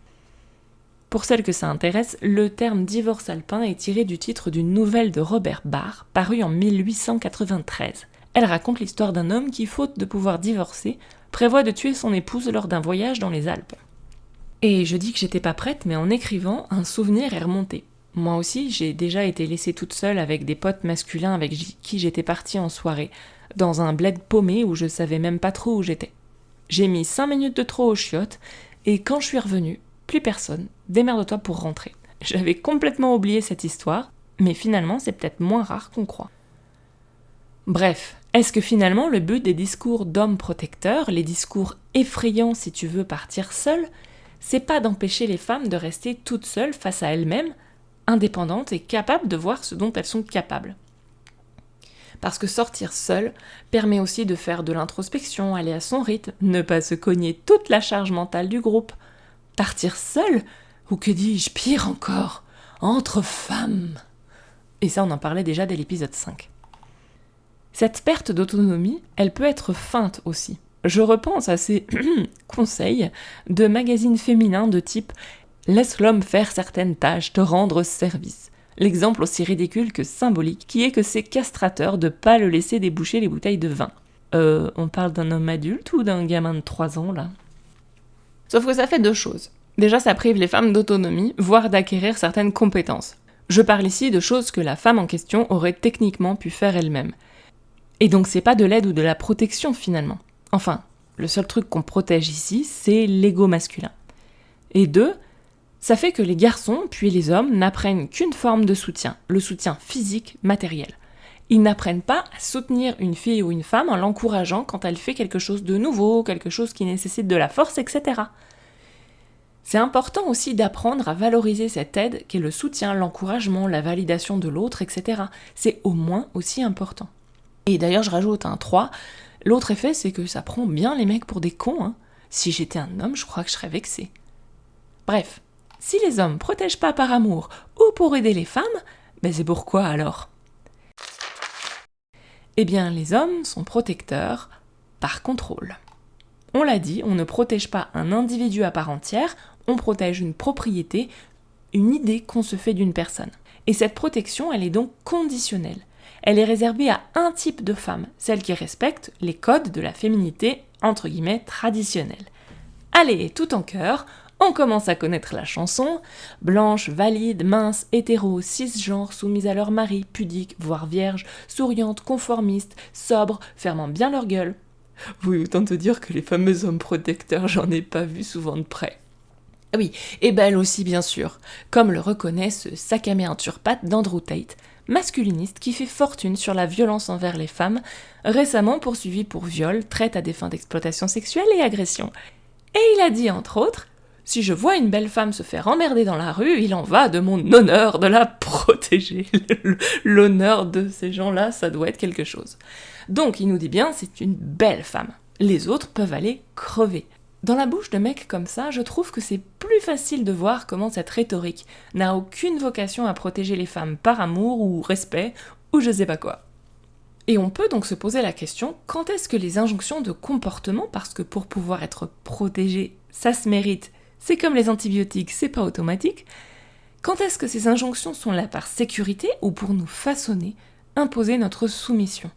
Pour celles que ça intéresse, le terme divorce alpin est tiré du titre d'une nouvelle de Robert Barr, parue en 1893. Elle raconte l'histoire d'un homme qui, faute de pouvoir divorcer, prévoit de tuer son épouse lors d'un voyage dans les Alpes. Et je dis que j'étais pas prête, mais en écrivant, un souvenir est remonté. Moi aussi, j'ai déjà été laissée toute seule avec des potes masculins avec qui j'étais partie en soirée, dans un bled paumé où je savais même pas trop où j'étais. J'ai mis 5 minutes de trop aux chiottes, et quand je suis revenue, plus personne, démerde-toi pour rentrer. J'avais complètement oublié cette histoire, mais finalement c'est peut-être moins rare qu'on croit. Bref, est-ce que finalement le but des discours d'hommes protecteurs, les discours effrayants si tu veux partir seule, c'est pas d'empêcher les femmes de rester toutes seules face à elles-mêmes, indépendantes et capables de voir ce dont elles sont capables. Parce que sortir seule permet aussi de faire de l'introspection, aller à son rythme, ne pas se cogner toute la charge mentale du groupe. Partir seule, ou que dis-je, pire encore, entre femmes. Et ça, on en parlait déjà dès l'épisode 5. Cette perte d'autonomie, elle peut être feinte aussi. Je repense à ces conseils de magazines féminins de type « Laisse l'homme faire certaines tâches, te rendre service ». L'exemple aussi ridicule que symbolique, qui est que c'est castrateur de pas le laisser déboucher les bouteilles de vin. On parle d'un homme adulte ou d'un gamin de 3 ans, là ? Sauf que ça fait 2 choses. Déjà, ça prive les femmes d'autonomie, voire d'acquérir certaines compétences. Je parle ici de choses que la femme en question aurait techniquement pu faire elle-même. Et donc c'est pas de l'aide ou de la protection finalement. Enfin, le seul truc qu'on protège ici, c'est l'ego masculin. Et 2, ça fait que les garçons, puis les hommes, n'apprennent qu'une forme de soutien, le soutien physique, matériel. Ils n'apprennent pas à soutenir une fille ou une femme en l'encourageant quand elle fait quelque chose de nouveau, quelque chose qui nécessite de la force, etc. C'est important aussi d'apprendre à valoriser cette aide qu'est le soutien, l'encouragement, la validation de l'autre, etc. C'est au moins aussi important. Et d'ailleurs, je rajoute un 3, l'autre effet, c'est que ça prend bien les mecs pour des cons, hein. Si j'étais un homme, je crois que je serais vexée. Bref, si les hommes protègent pas par amour ou pour aider les femmes, c'est pourquoi alors ? Eh bien, les hommes sont protecteurs par contrôle. On l'a dit, on ne protège pas un individu à part entière, on protège une propriété, une idée qu'on se fait d'une personne. Et cette protection, elle est donc conditionnelle. Elle est réservée à un type de femme, celle qui respecte les codes de la féminité, entre guillemets, traditionnelle. Allez, tout en cœur, On commence à connaître la chanson, blanche, valide, mince, hétéro, cisgenre, soumise à leur mari, pudique, voire vierge, souriante, conformiste, sobre, fermant bien leur gueule. Oui, autant te dire que les fameux hommes protecteurs, j'en ai pas vu souvent de près. Oui, et belle aussi bien sûr, comme le reconnaît ce Sakame Turpat d'Andrew Tate, masculiniste qui fait fortune sur la violence envers les femmes, récemment poursuivi pour viol, traite à des fins d'exploitation sexuelle et agression. Et il a dit entre autres « Si je vois une belle femme se faire emmerder dans la rue, il en va de mon honneur de la protéger. » L'honneur de ces gens-là, ça doit être quelque chose. Donc il nous dit bien, c'est une belle femme. Les autres peuvent aller crever. Dans la bouche de mecs comme ça, je trouve que c'est plus facile de voir comment cette rhétorique n'a aucune vocation à protéger les femmes par amour ou respect, ou je sais pas quoi. Et on peut donc se poser la question, quand est-ce que les injonctions de comportement, parce que pour pouvoir être protégé, ça se mérite, c'est comme les antibiotiques, c'est pas automatique, quand est-ce que ces injonctions sont là par sécurité ou pour nous façonner, imposer notre soumission ?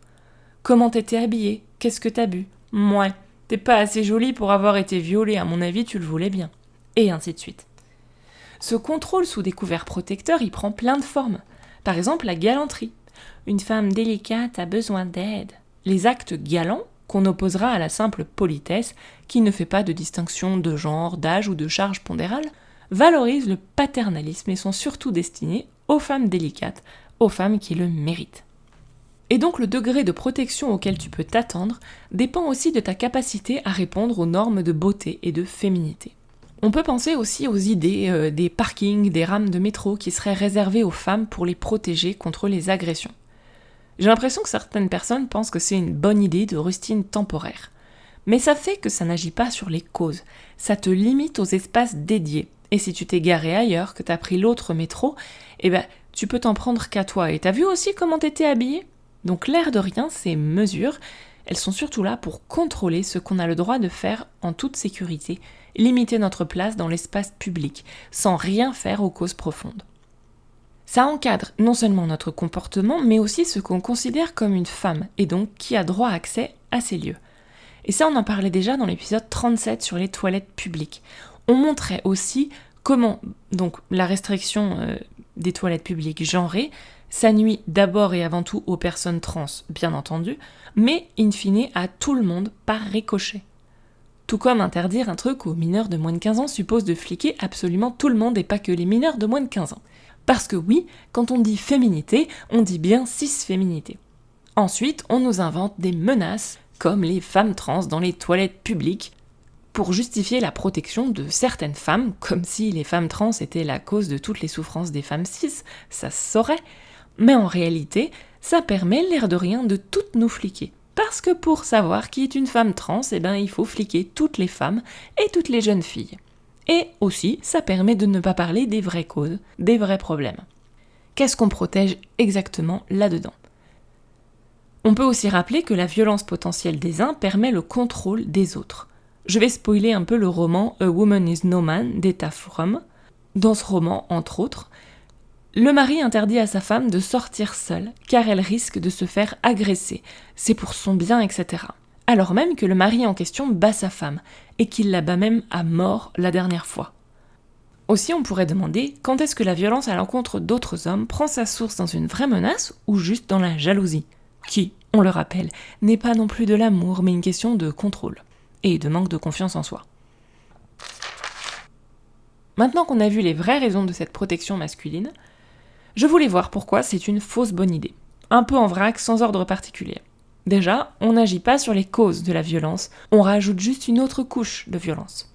Comment t'étais habillée ? Qu'est-ce que t'as bu ? Mouais. T'es pas assez jolie pour avoir été violée, à mon avis, tu le voulais bien. Et ainsi de suite. Ce contrôle sous des couverts protecteurs, il prend plein de formes. Par exemple, la galanterie. Une femme délicate a besoin d'aide. Les actes galants qu'on opposera à la simple politesse, qui ne fait pas de distinction de genre, d'âge ou de charge pondérale, valorisent le paternalisme et sont surtout destinés aux femmes délicates, aux femmes qui le méritent. Et donc le degré de protection auquel tu peux t'attendre dépend aussi de ta capacité à répondre aux normes de beauté et de féminité. On peut penser aussi aux idées des parkings, des rames de métro qui seraient réservées aux femmes pour les protéger contre les agressions. J'ai l'impression que certaines personnes pensent que c'est une bonne idée de rustine temporaire. Mais ça fait que ça n'agit pas sur les causes, ça te limite aux espaces dédiés. Et si tu t'es garé ailleurs, que t'as pris l'autre métro, tu peux t'en prendre qu'à toi. Et t'as vu aussi comment t'étais habillée ? Donc l'air de rien, ces mesures, elles sont surtout là pour contrôler ce qu'on a le droit de faire en toute sécurité, limiter notre place dans l'espace public, sans rien faire aux causes profondes. Ça encadre non seulement notre comportement, mais aussi ce qu'on considère comme une femme, et donc qui a droit à accès à ces lieux. Et ça, on en parlait déjà dans l'épisode 37 sur les toilettes publiques. On montrait aussi comment donc la restriction des toilettes publiques genrées, ça nuit d'abord et avant tout aux personnes trans, bien entendu, mais in fine à tout le monde par ricochet. Tout comme interdire un truc aux mineurs de moins de 15 ans suppose de fliquer absolument tout le monde et pas que les mineurs de moins de 15 ans. Parce que oui, quand on dit féminité, on dit bien cis-féminité. Ensuite, on nous invente des menaces, comme les femmes trans dans les toilettes publiques, pour justifier la protection de certaines femmes, comme si les femmes trans étaient la cause de toutes les souffrances des femmes cis, ça se saurait. Mais en réalité, ça permet l'air de rien de toutes nous fliquer. Parce que pour savoir qui est une femme trans, il faut fliquer toutes les femmes et toutes les jeunes filles. Et aussi, ça permet de ne pas parler des vraies causes, des vrais problèmes. Qu'est-ce qu'on protège exactement là-dedans ? On peut aussi rappeler que la violence potentielle des uns permet le contrôle des autres. Je vais spoiler un peu le roman A Woman is No Man d'Etta Fromm. Dans ce roman, entre autres, le mari interdit à sa femme de sortir seule, car elle risque de se faire agresser. C'est pour son bien, etc. Alors même que le mari en question bat sa femme, et qu'il la bat même à mort la dernière fois. Aussi, on pourrait demander quand est-ce que la violence à l'encontre d'autres hommes prend sa source dans une vraie menace ou juste dans la jalousie, qui, on le rappelle, n'est pas non plus de l'amour, mais une question de contrôle, et de manque de confiance en soi. Maintenant qu'on a vu les vraies raisons de cette protection masculine, je voulais voir pourquoi c'est une fausse bonne idée, un peu en vrac, sans ordre particulier. Déjà, on n'agit pas sur les causes de la violence, on rajoute juste une autre couche de violence.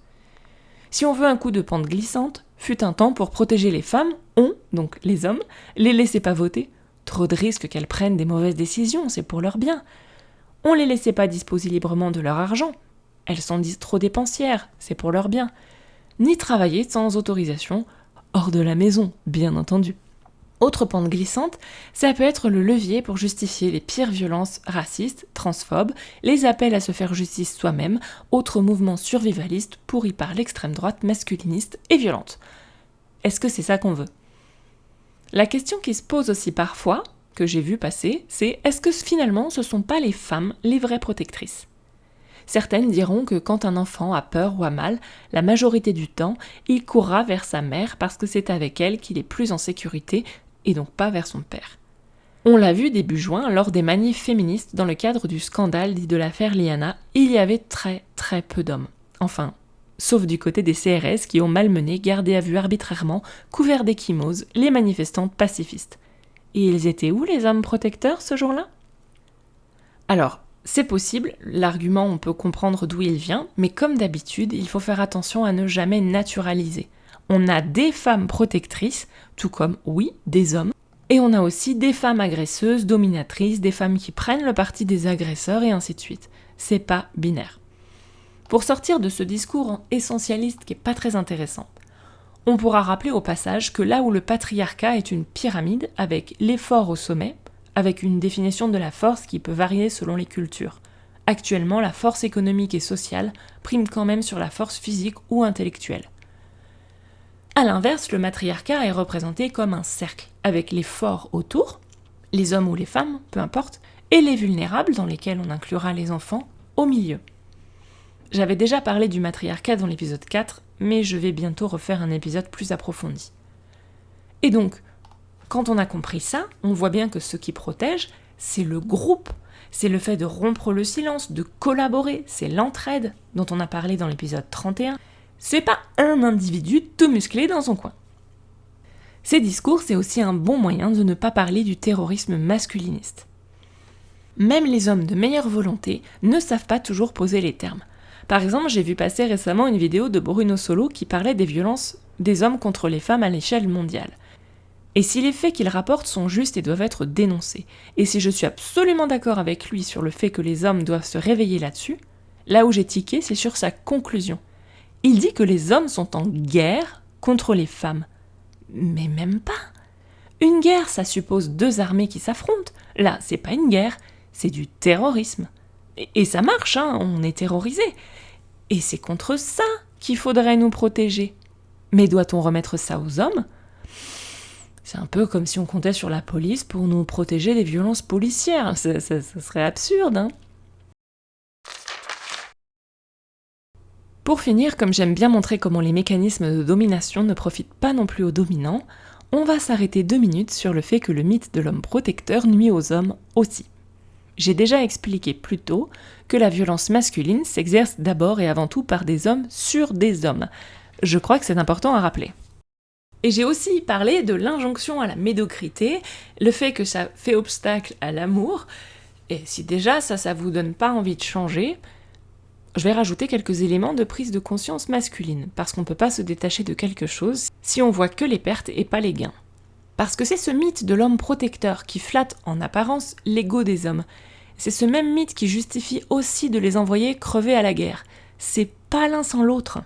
Si on veut un coup de pente glissante, fut un temps pour protéger les femmes, on, donc les hommes, les laissait pas voter. Trop de risques qu'elles prennent des mauvaises décisions, c'est pour leur bien. On les laissait pas disposer librement de leur argent. Elles sont trop dépensières, c'est pour leur bien. Ni travailler sans autorisation, hors de la maison, bien entendu. Autre pente glissante, ça peut être le levier pour justifier les pires violences racistes, transphobes, les appels à se faire justice soi-même, autres mouvements survivalistes pourris par l'extrême droite masculiniste et violente. Est-ce que c'est ça qu'on veut ? La question qui se pose aussi parfois, que j'ai vu passer, c'est est-ce que finalement ce sont pas les femmes les vraies protectrices ? Certaines diront que quand un enfant a peur ou a mal, la majorité du temps, il courra vers sa mère parce que c'est avec elle qu'il est plus en sécurité et donc pas vers son père. On l'a vu début juin lors des manifs féministes dans le cadre du scandale dit de l'affaire Liana, il y avait très très peu d'hommes. Enfin, sauf du côté des CRS qui ont malmené, gardé à vue arbitrairement, couverts d'échymoses, les manifestantes pacifistes. Et ils étaient où les hommes protecteurs ce jour-là ? Alors, c'est possible, l'argument on peut comprendre d'où il vient, mais comme d'habitude, il faut faire attention à ne jamais naturaliser. On a des femmes protectrices, tout comme, oui, des hommes, et on a aussi des femmes agresseuses, dominatrices, des femmes qui prennent le parti des agresseurs et ainsi de suite. C'est pas binaire. Pour sortir de ce discours essentialiste qui est pas très intéressant, on pourra rappeler au passage que là où le patriarcat est une pyramide avec l'effort au sommet, avec une définition de la force qui peut varier selon les cultures. Actuellement, la force économique et sociale prime quand même sur la force physique ou intellectuelle. A l'inverse, le matriarcat est représenté comme un cercle, avec les forts autour, les hommes ou les femmes, peu importe, et les vulnérables, dans lesquels on inclura les enfants, au milieu. J'avais déjà parlé du matriarcat dans l'épisode 4, mais je vais bientôt refaire un épisode plus approfondi. Et donc, quand on a compris ça, on voit bien que ce qui protège, c'est le groupe, c'est le fait de rompre le silence, de collaborer, c'est l'entraide dont on a parlé dans l'épisode 31, c'est pas un individu tout musclé dans son coin. Ces discours, c'est aussi un bon moyen de ne pas parler du terrorisme masculiniste. Même les hommes de meilleure volonté ne savent pas toujours poser les termes. Par exemple, j'ai vu passer récemment une vidéo de Bruno Solo qui parlait des violences des hommes contre les femmes à l'échelle mondiale. Et si les faits qu'il rapporte sont justes et doivent être dénoncés, et si je suis absolument d'accord avec lui sur le fait que les hommes doivent se réveiller là-dessus, là où j'ai tiqué, c'est sur sa conclusion. Il dit que les hommes sont en guerre contre les femmes. Mais même pas. Une guerre, ça suppose deux armées qui s'affrontent. Là, c'est pas une guerre, c'est du terrorisme. Et ça marche, hein, on est terrorisé. Et c'est contre ça qu'il faudrait nous protéger. Mais doit-on remettre ça aux hommes ? C'est un peu comme si on comptait sur la police pour nous protéger des violences policières. Ça serait absurde, hein ? Pour finir, comme j'aime bien montrer comment les mécanismes de domination ne profitent pas non plus aux dominants, on va s'arrêter 2 minutes sur le fait que le mythe de l'homme protecteur nuit aux hommes aussi. J'ai déjà expliqué plus tôt que la violence masculine s'exerce d'abord et avant tout par des hommes sur des hommes. Je crois que c'est important à rappeler. Et j'ai aussi parlé de l'injonction à la médiocrité, le fait que ça fait obstacle à l'amour, et si déjà ça vous donne pas envie de changer, je vais rajouter quelques éléments de prise de conscience masculine, parce qu'on peut pas se détacher de quelque chose si on voit que les pertes et pas les gains. Parce que c'est ce mythe de l'homme protecteur qui flatte en apparence l'ego des hommes. C'est ce même mythe qui justifie aussi de les envoyer crever à la guerre. C'est pas l'un sans l'autre.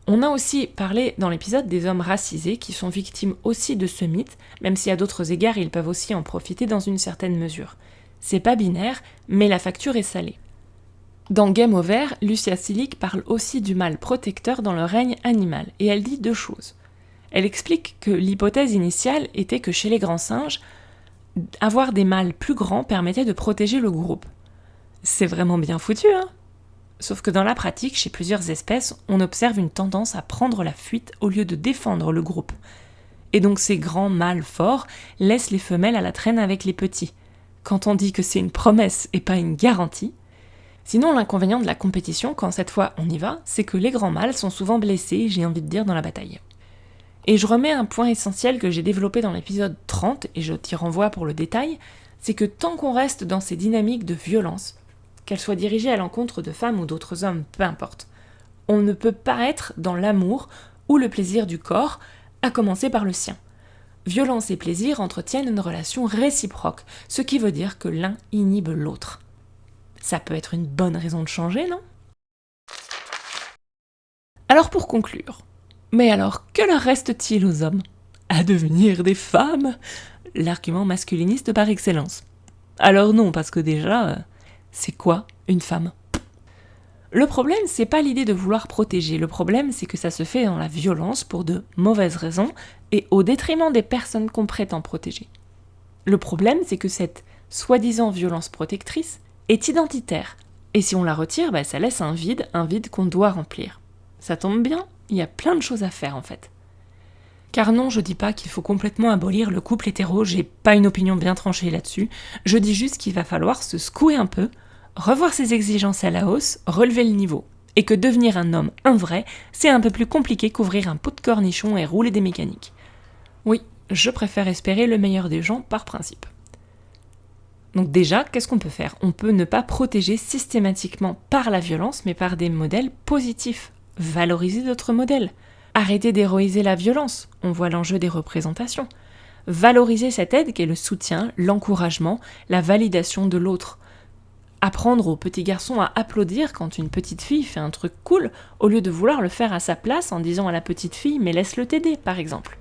On a aussi parlé dans l'épisode des hommes racisés qui sont victimes aussi de ce mythe, même si à d'autres égards ils peuvent aussi en profiter dans une certaine mesure. C'est pas binaire, mais la facture est salée. Dans Game Over, Lucia Silic parle aussi du mâle protecteur dans le règne animal, et elle dit 2 choses. Elle explique que l'hypothèse initiale était que chez les grands singes, avoir des mâles plus grands permettait de protéger le groupe. C'est vraiment bien foutu, hein ? Sauf que dans la pratique, chez plusieurs espèces, on observe une tendance à prendre la fuite au lieu de défendre le groupe. Et donc ces grands mâles forts laissent les femelles à la traîne avec les petits. Quand on dit que c'est une promesse et pas une garantie. Sinon, l'inconvénient de la compétition, quand cette fois on y va, c'est que les grands mâles sont souvent blessés, j'ai envie de dire, dans la bataille. Et je remets un point essentiel que j'ai développé dans l'épisode 30, et je t'y renvoie pour le détail, c'est que tant qu'on reste dans ces dynamiques de violence, qu'elles soient dirigées à l'encontre de femmes ou d'autres hommes, peu importe, on ne peut pas être dans l'amour ou le plaisir du corps, à commencer par le sien. Violence et plaisir entretiennent une relation réciproque, ce qui veut dire que l'un inhibe l'autre. Ça peut être une bonne raison de changer, non ? Alors pour conclure, mais alors que leur reste-t-il aux hommes ? À devenir des femmes ? L'argument masculiniste par excellence. Alors non, parce que déjà, c'est quoi une femme ? Le problème, c'est pas l'idée de vouloir protéger, le problème c'est que ça se fait dans la violence pour de mauvaises raisons et au détriment des personnes qu'on prétend protéger. Le problème, c'est que cette soi-disant violence protectrice est identitaire, Et si on la retire, ça laisse un vide qu'on doit remplir. Ça tombe bien, il y a plein de choses à faire en fait. Car non, je dis pas qu'il faut complètement abolir le couple hétéro, j'ai pas une opinion bien tranchée là-dessus, je dis juste qu'il va falloir se secouer un peu, revoir ses exigences à la hausse, relever le niveau. Et que devenir un homme, un vrai, c'est un peu plus compliqué qu'ouvrir un pot de cornichons et rouler des mécaniques. Oui, je préfère espérer le meilleur des gens par principe. Donc déjà, qu'est-ce qu'on peut faire ? On peut ne pas protéger systématiquement par la violence, mais par des modèles positifs. Valoriser d'autres modèles. Arrêter d'héroïser la violence, on voit l'enjeu des représentations. Valoriser cette aide qu'est le soutien, l'encouragement, la validation de l'autre. Apprendre aux petits garçons à applaudir quand une petite fille fait un truc cool, au lieu de vouloir le faire à sa place en disant à la petite fille « mais laisse-le t'aider » par exemple.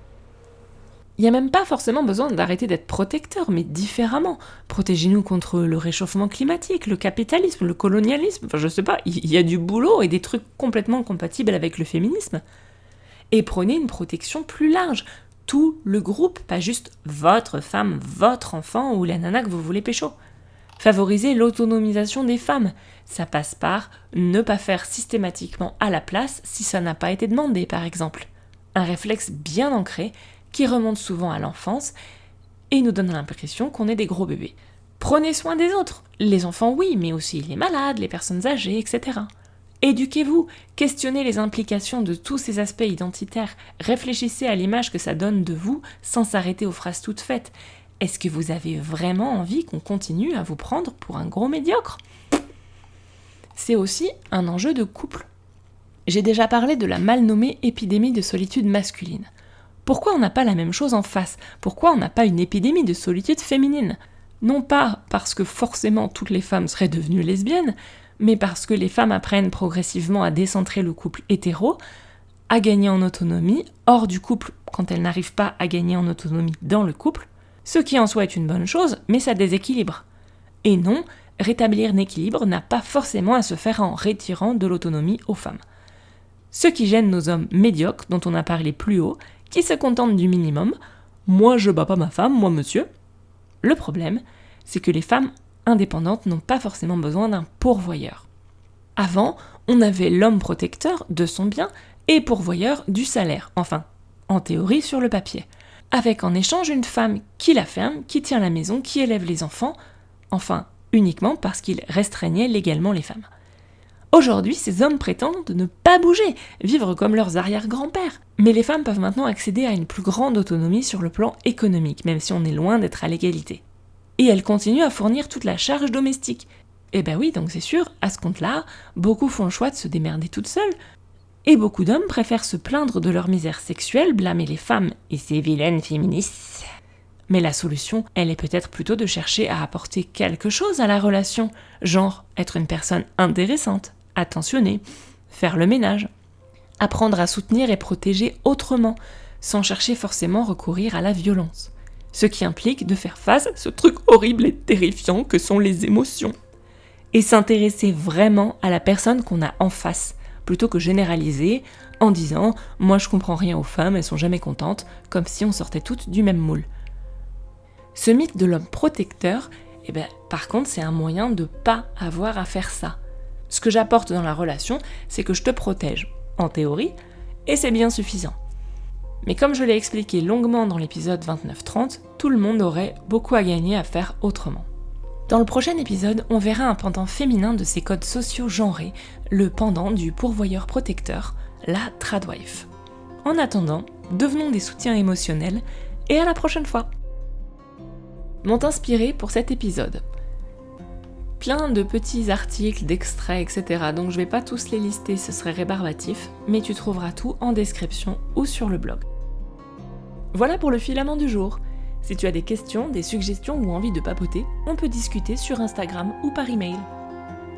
Il n'y a même pas forcément besoin d'arrêter d'être protecteur, mais différemment. Protégez-nous contre le réchauffement climatique, le capitalisme, le colonialisme, je sais pas, il y a du boulot et des trucs complètement compatibles avec le féminisme. Et prenez une protection plus large, tout le groupe, pas juste votre femme, votre enfant ou la nana que vous voulez pécho. Favoriser l'autonomisation des femmes, ça passe par ne pas faire systématiquement à la place si ça n'a pas été demandé par exemple. Un réflexe bien ancré qui remonte souvent à l'enfance et nous donne l'impression qu'on est des gros bébés. Prenez soin des autres, les enfants oui, mais aussi les malades, les personnes âgées, etc. Éduquez-vous, questionnez les implications de tous ces aspects identitaires, réfléchissez à l'image que ça donne de vous sans s'arrêter aux phrases toutes faites. Est-ce que vous avez vraiment envie qu'on continue à vous prendre pour un gros médiocre ? C'est aussi un enjeu de couple. J'ai déjà parlé de la mal nommée épidémie de solitude masculine. Pourquoi on n'a pas la même chose en face ? Pourquoi on n'a pas une épidémie de solitude féminine ? Non pas parce que forcément toutes les femmes seraient devenues lesbiennes, mais parce que les femmes apprennent progressivement à décentrer le couple hétéro, à gagner en autonomie, hors du couple quand elles n'arrivent pas à gagner en autonomie dans le couple, ce qui en soi est une bonne chose, mais ça déséquilibre. Et non, rétablir l'équilibre n'a pas forcément à se faire en retirant de l'autonomie aux femmes. Ce qui gêne nos hommes médiocres, dont on a parlé plus haut, qui se contentent du minimum, « moi je bats pas ma femme, moi monsieur ». Le problème, c'est que les femmes indépendantes n'ont pas forcément besoin d'un pourvoyeur. Avant, on avait l'homme protecteur de son bien et pourvoyeur du salaire, enfin, en théorie sur le papier, avec en échange une femme qui la ferme, qui tient la maison, qui élève les enfants, enfin, uniquement parce qu'il restreignait légalement les femmes. Aujourd'hui, ces hommes prétendent ne pas bouger, vivre comme leurs arrière-grands-pères. Mais les femmes peuvent maintenant accéder à une plus grande autonomie sur le plan économique, même si on est loin d'être à l'égalité. Et elles continuent à fournir toute la charge domestique. Eh ben oui, donc c'est sûr, à ce compte-là, beaucoup font le choix de se démerder toutes seules. Et beaucoup d'hommes préfèrent se plaindre de leur misère sexuelle, blâmer les femmes et ces vilaines féministes. Mais la solution, elle est peut-être plutôt de chercher à apporter quelque chose à la relation, genre être une personne intéressante, attentionnée, faire le ménage, apprendre à soutenir et protéger autrement, sans chercher forcément recourir à la violence. Ce qui implique de faire face à ce truc horrible et terrifiant que sont les émotions. Et s'intéresser vraiment à la personne qu'on a en face, plutôt que généraliser en disant « moi je comprends rien aux femmes, elles sont jamais contentes », comme si on sortait toutes du même moule. Ce mythe de l'homme protecteur, par contre c'est un moyen de pas avoir à faire ça. Ce que j'apporte dans la relation, c'est que je te protège, en théorie, et c'est bien suffisant. Mais comme je l'ai expliqué longuement dans l'épisode 29-30, tout le monde aurait beaucoup à gagner à faire autrement. Dans le prochain épisode, on verra un pendant féminin de ces codes sociaux genrés, le pendant du pourvoyeur protecteur, la tradwife. En attendant, devenons des soutiens émotionnels, et à la prochaine fois. M'ont inspiré pour cet épisode plein de petits articles, d'extraits, etc. Donc je vais pas tous les lister, ce serait rébarbatif, mais tu trouveras tout en description ou sur le blog. Voilà pour le filament du jour. Si tu as des questions, des suggestions ou envie de papoter, on peut discuter sur Instagram ou par email.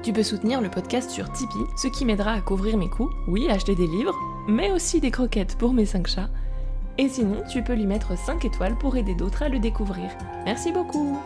Tu peux soutenir le podcast sur Tipeee, ce qui m'aidera à couvrir mes coûts, oui, acheter des livres, mais aussi des croquettes pour mes 5 chats. Et sinon, tu peux lui mettre 5 étoiles pour aider d'autres à le découvrir. Merci beaucoup!